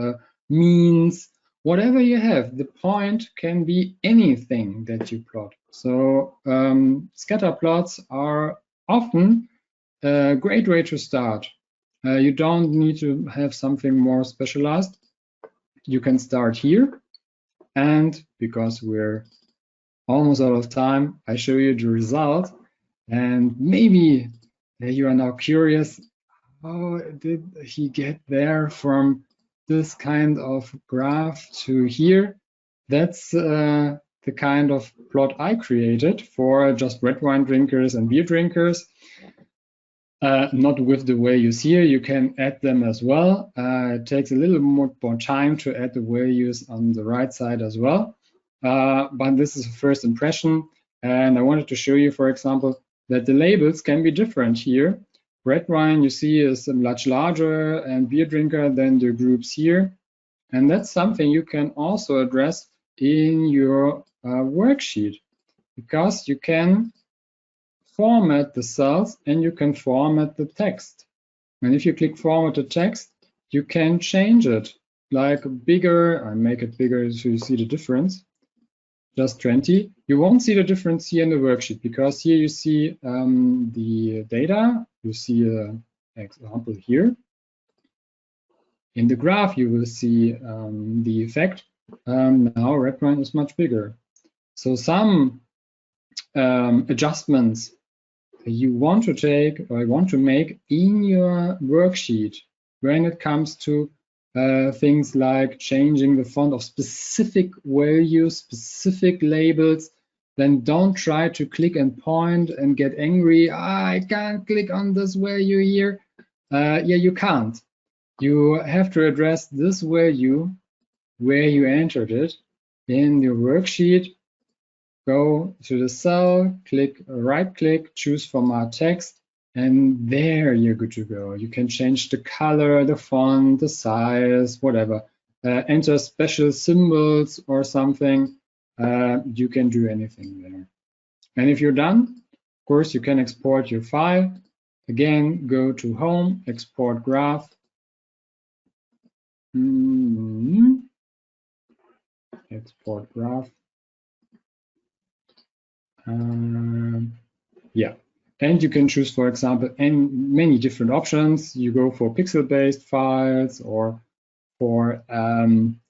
means, whatever you have. The point can be anything that you plot. So scatter plots are often a great way to start. You don't need to have something more specialized. You can start here. And because we're almost out of time, I show you the result. And maybe you are now curious, how did he get there from this kind of graph to here? That's the kind of plot I created for just red wine drinkers and beer drinkers. Not with the values here, you can add them as well. It takes a little more time to add the values on the right side as well. But this is a first impression. And I wanted to show you, for example, that the labels can be different here. Red wine, you see, is much larger, and beer drinker than the groups here. And that's something you can also address in your worksheet, because you can format the cells and you can format the text. And if you click format the text, you can change it, like bigger. I make it bigger so you see the difference. Just 20. You won't see the difference here in the worksheet, because here you see the data. You see an example here. In the graph, you will see the effect. Now red wine is much bigger. So some adjustments you want to take or want to make in your worksheet when it comes to things like changing the font of specific values, specific labels, then don't try to click and point and get angry. I can't click on this value here. Yeah, you can't. You have to address this value where you entered it in your worksheet. Go to the cell, right click, choose format text, and there you're good to go. You can change the color, the font, the size, whatever. Enter special symbols or something. You can do anything there. And if you're done, of course, you can export your file. Again, go to Home, Export Graph. Export graph. Yeah, and you can choose, for example, many different options. You go for pixel-based files or for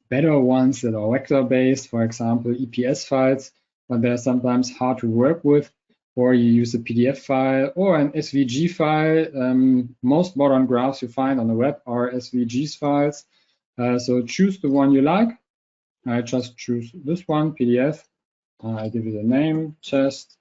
better ones that are vector-based, for example, EPS files, but they're sometimes hard to work with. Or you use a PDF file or an SVG file. Most modern graphs you find on the web are SVG files. So choose the one you like. I just choose this one, PDF. I give it a name, test.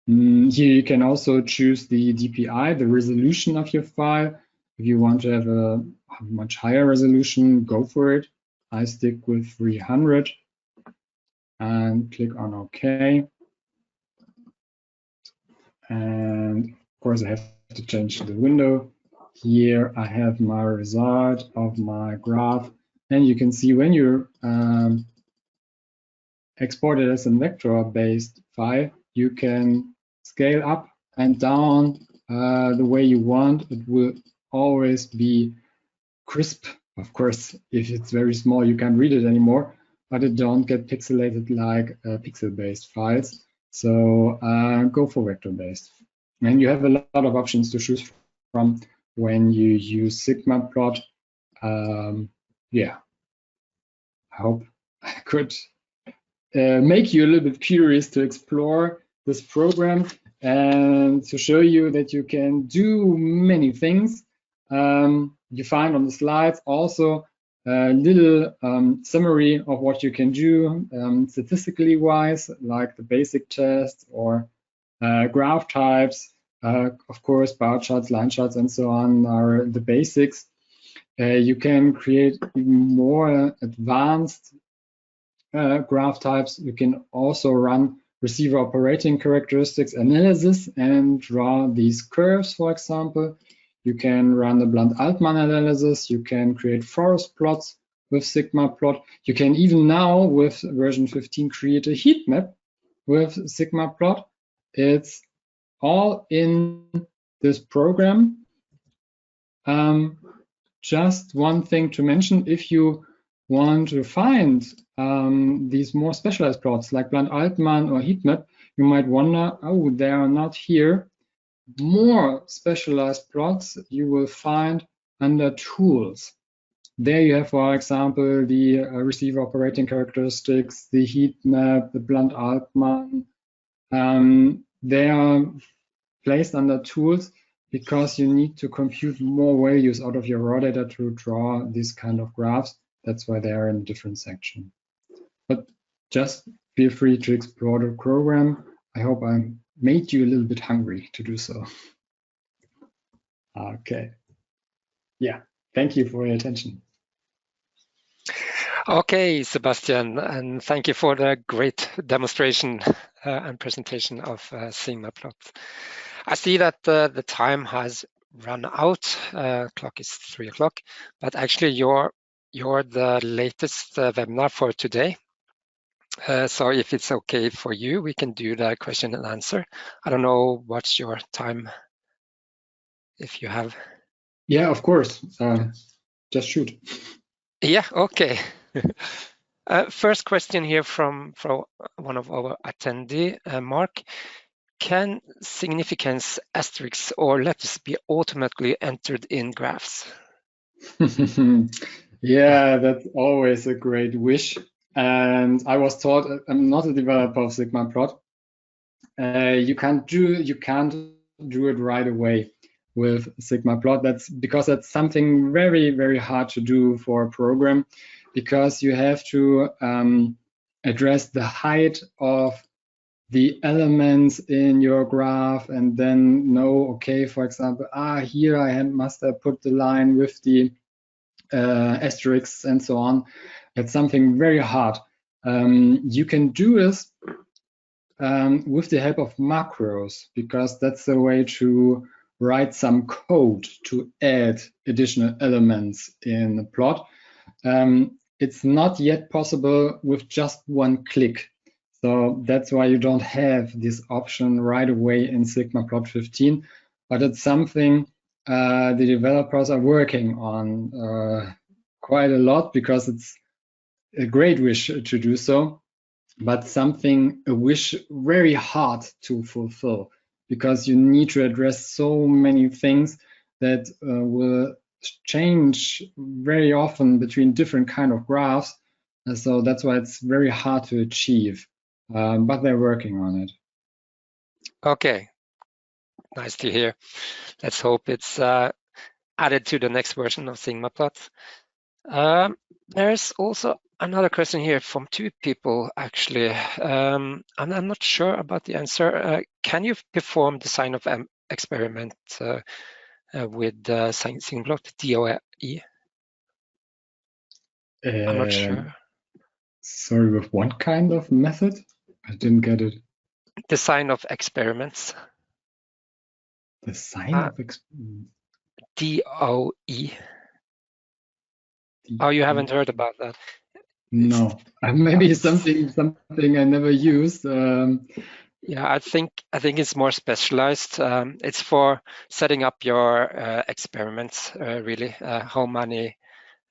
Here you can also choose the DPI, the resolution of your file. If you want to have a much higher resolution, go for it. I stick with 300 and click on OK. And of course, I have to change the window here I have my result of my graph, and you can see when you export it as a vector-based file, you can scale up and down the way you want. It will always be crisp. Of course, if it's very small, you can't read it anymore, but it don't get pixelated like pixel-based files. So go for vector-based. And you have a lot of options to choose from when you use SigmaPlot. Yeah, I hope I could make you a little bit curious to explore this program and to show you that you can do many things. You find on the slides also a little summary of what you can do statistically wise, like the basic test or graph types. Of course, bar charts, line charts, and so on are the basics. You can create even more advanced graph types. You can also run receiver operating characteristics analysis and draw these curves, for example. You can run the Blunt-Altman analysis. You can create forest plots with SigmaPlot. You can even now, with version 15, create a heat map with SigmaPlot. It's all in this program. Just one thing to mention, if you want to find these more specialized plots like Blunt-Altman or heat map, you might wonder, oh, they are not here. More specialized plots you will find under tools. There you have, for example, the receiver operating characteristics, the heat map, the Blunt-Altman. They are placed under tools because you need to compute more values out of your raw data to draw these kind of graphs. That's why they are in a different section. But just feel free to explore the program. I hope I made you a little bit hungry to do so. Okay. Yeah, thank you for your attention. Okay, Sebastian, and thank you for the great demonstration and presentation of SigmaPlot. I see that the time has run out. Clock is 3 o'clock, but actually you're the latest webinar for today. So if it's okay for you, we can do the question and answer. I don't know what's your time, if you have. Yeah, of course. Just shoot. Yeah, okay. First question here from one of our attendee, Mark. Can significance asterisks or letters be automatically entered in graphs? Yeah, that's always a great wish. And I was taught, I'm not a developer of SigmaPlot. You can't do it right away with SigmaPlot. That's because that's something very, very hard to do for a program, because you have to address the height of the elements in your graph and then know, okay, for example, here I must have put the line with the asterisks and so on. It's something very hard. You can do this with the help of macros, because that's the way to write some code to add additional elements in the plot. It's not yet possible with just one click. So that's why you don't have this option right away in SigmaPlot 15, but it's something the developers are working on quite a lot, because it's a great wish to do so, but a wish very hard to fulfill, because you need to address so many things that will change very often between different kind of graphs. So that's why it's very hard to achieve, but they're working on it. Okay, nice to hear. Let's hope it's added to the next version of SigmaPlot. There's also another question here from two people, actually, and I'm not sure about the answer. Can you perform design of experiment with SigmaPlot DOE? I'm not sure. Sorry, with what kind of method? I didn't get it. Design of experiments. Design of experiments? DOE. Oh, you haven't heard about that? No, maybe something I never used. Yeah, I think it's more specialized. It's for setting up your experiments, really. How many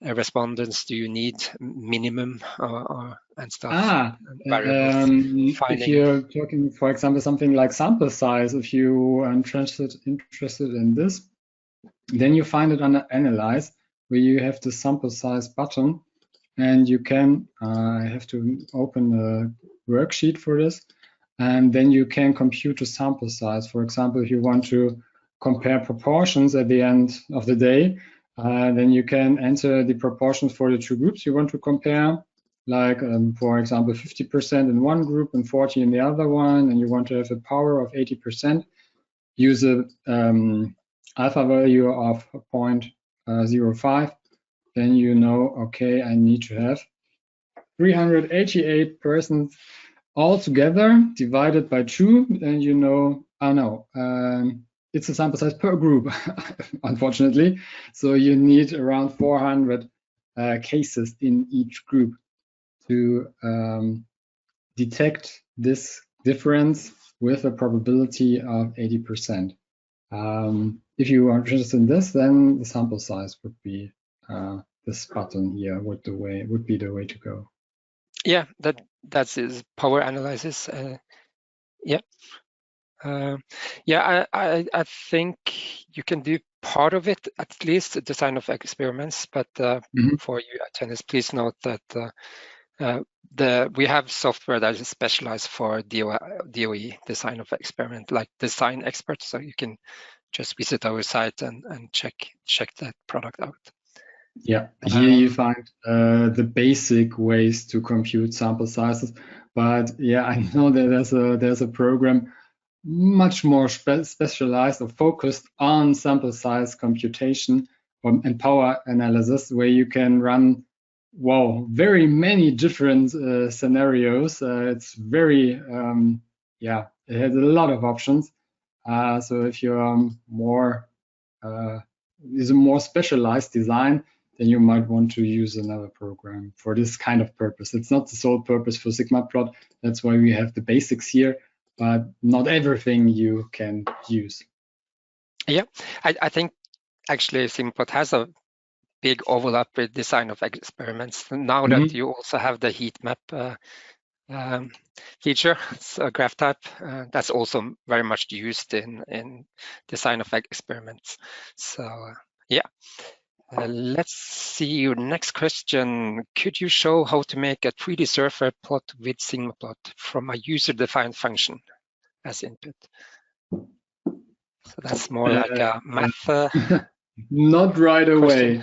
respondents do you need minimum and stuff? Variables. If you're talking, for example, something like sample size, if you are interested in this, then you find it under Analyze, where you have the sample size button, and you can, I have to open a worksheet for this, and then you can compute the sample size. For example, if you want to compare proportions at the end of the day, then you can enter the proportions for the two groups you want to compare, like, for example, 50% in one group and 40 in the other one, and you want to have a power of 80%. Use a alpha value of 0.05, then you know, okay, I need to have 388 persons all together divided by 2, and you know, oh no, it's a sample size per group, unfortunately. So you need around 400 cases in each group to detect this difference with a probability of 80%. If you are interested in this, then the sample size would be this button here would be the way to go. Yeah, that's is power analysis. Yeah. Yeah, I think you can do part of it, at least design of experiments, but for you attendees, please note that we have software that is specialized for DOE, design of experiment, like Design Expert, so you can just visit our site and check that product out. Yeah, here you find the basic ways to compute sample sizes, but yeah, I know that there's a program much more specialized or focused on sample size computation and power analysis, where you can run, wow, very many different scenarios. It's very, yeah, it has a lot of options. So if you're more, is a more specialized design, then you might want to use another program for this kind of purpose. It's not the sole purpose for SigmaPlot. That's why we have the basics here, but not everything you can use. Yeah, I think actually SigmaPlot has a big overlap with design of experiments. Now that you also have the heat map feature, it's a graph type, that's also very much used in design of experiments. So yeah. Let's see your next question. Could you show how to make a 3D surfer plot with SigmaPlot from a user-defined function as input? So that's more like a math. Not right away.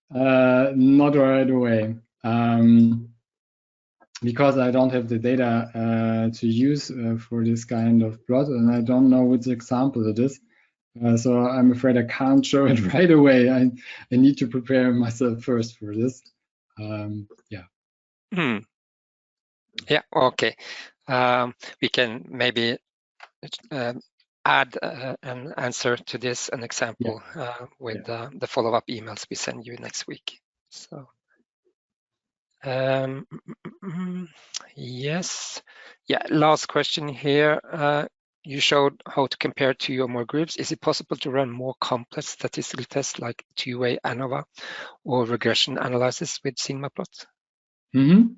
Not right away. Because I don't have the data to use for this kind of plot, and I don't know which example it is. So I'm afraid I can't show it right away. I need to prepare myself first for this. Yeah. Yeah, okay. We can maybe add an answer to this, an example with the follow-up emails we send you next week. So yes. Yeah, last question here. You showed how to compare two or more groups. Is it possible to run more complex statistical tests like two-way ANOVA or regression analysis with SigmaPlot? You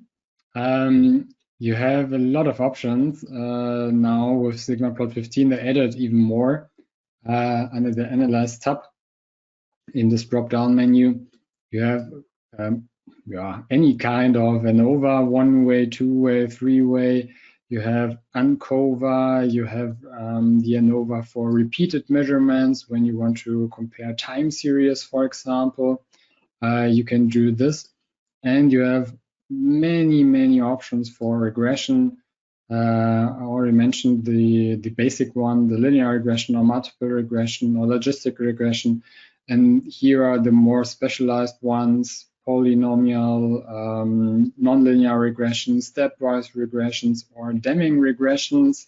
have a lot of options now with SigmaPlot 15. They added even more under the Analyze tab. In this drop-down menu, you have any kind of ANOVA, one-way, two-way, three-way. You have ANCOVA, you have the ANOVA for repeated measurements when you want to compare time series, for example. You can do this, and you have many options for regression. I already mentioned the basic one, the linear regression or multiple regression or logistic regression. And here are the more specialized ones: polynomial, nonlinear regressions, stepwise regressions, or Deming regressions.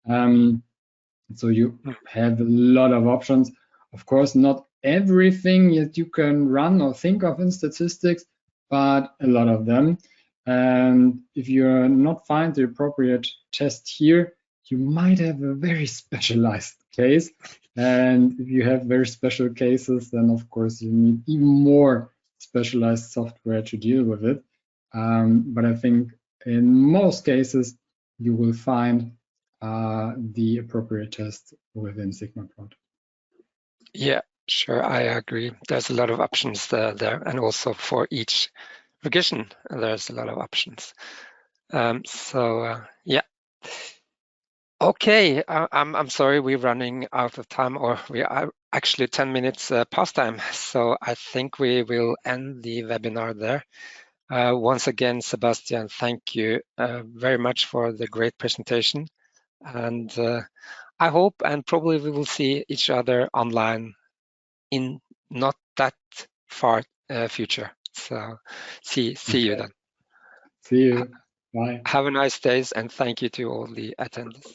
So you have a lot of options. Of course, not everything that you can run or think of in statistics, but a lot of them. And if you're not find the appropriate test here, you might have a very specialized case. And if you have very special cases, then of course you need even more specialized software to deal with it. But I think in most cases, you will find the appropriate test within SigmaPlot. Yeah, sure, I agree. There's a lot of options there, and also for each regression, there's a lot of options. Yeah. Okay, I'm sorry, we're running out of time, or we are actually 10 minutes past time. So I think we will end the webinar there. Once again, Sebastian, thank you very much for the great presentation. And I hope and probably we will see each other online in not that far future. So see you then. See you. Bye. Have a nice day, and thank you to all the attendees.